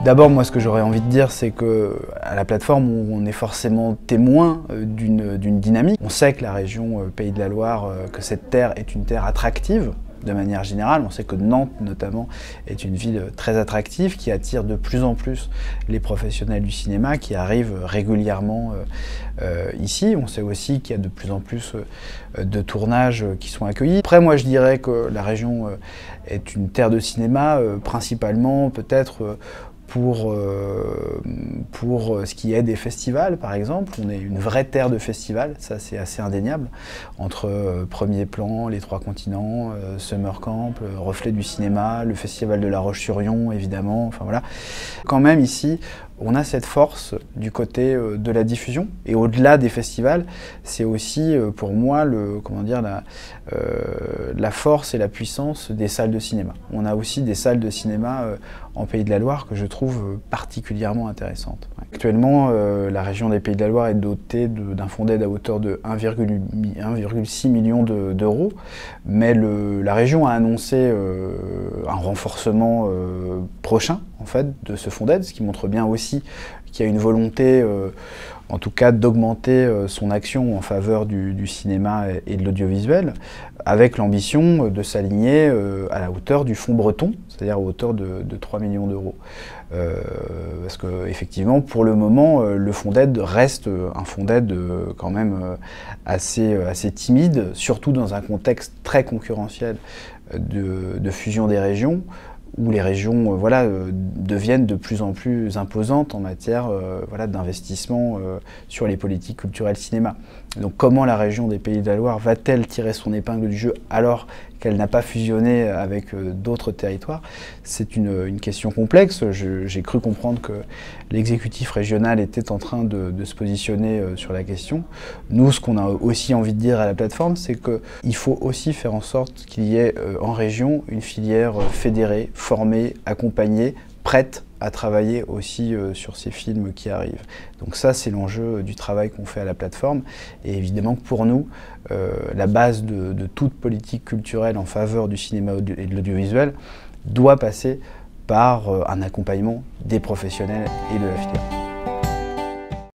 D'abord, moi, ce que j'aurais envie de dire, c'est qu'à la plateforme, on est forcément témoin d'une dynamique. On sait que la région Pays de la Loire, que cette terre est une terre attractive, de manière générale. On sait que Nantes, notamment, est une ville très attractive, qui attire de plus en plus les professionnels du cinéma, qui arrivent régulièrement ici. On sait aussi qu'il y a de plus en plus de tournages qui sont accueillis. Après, moi, je dirais que la région est une terre de cinéma, principalement, peut-être, pour ce qui est des festivals, par exemple. On est une vraie terre de festivals, ça c'est assez indéniable, entre Premier Plan, Les Trois Continents, Summer Camp, Reflet du cinéma, le Festival de La Roche-sur-Yon, évidemment, enfin voilà. Quand même ici, on a cette force du côté de la diffusion, et au-delà des festivals, c'est aussi pour moi la force et la puissance des salles de cinéma. On a aussi des salles de cinéma en Pays de la Loire que je trouve particulièrement intéressantes. Actuellement, la région des Pays de la Loire est dotée d'un fonds d'aide à hauteur de 1,6 million d'euros, mais la région a annoncé un renforcement prochain en fait, de ce fonds d'aide, ce qui montre bien aussi qu'il y a une volonté, en tout cas, d'augmenter son action en faveur du cinéma et de l'audiovisuel, avec l'ambition de s'aligner à la hauteur du fonds breton, c'est-à-dire à hauteur de 3 millions d'euros. Parce qu'effectivement, pour le moment, le fonds d'aide reste un fonds d'aide quand même assez timide, surtout dans un contexte très concurrentiel de fusion des régions, où les régions deviennent de plus en plus imposantes en matière d'investissement sur les politiques culturelles cinéma. Donc comment la région des Pays de la Loire va-t-elle tirer son épingle du jeu alors qu'elle n'a pas fusionné avec d'autres territoires? C'est une question complexe. J'ai cru comprendre que l'exécutif régional était en train de se positionner sur la question. Nous, ce qu'on a aussi envie de dire à la plateforme, c'est qu'il faut aussi faire en sorte qu'il y ait en région une filière fédérée, formée, accompagnée, prête à travailler aussi sur ces films qui arrivent. Donc ça, c'est l'enjeu du travail qu'on fait à la plateforme. Et évidemment que pour nous, la base de toute politique culturelle en faveur du cinéma et de l'audiovisuel doit passer par un accompagnement des professionnels et de la filière.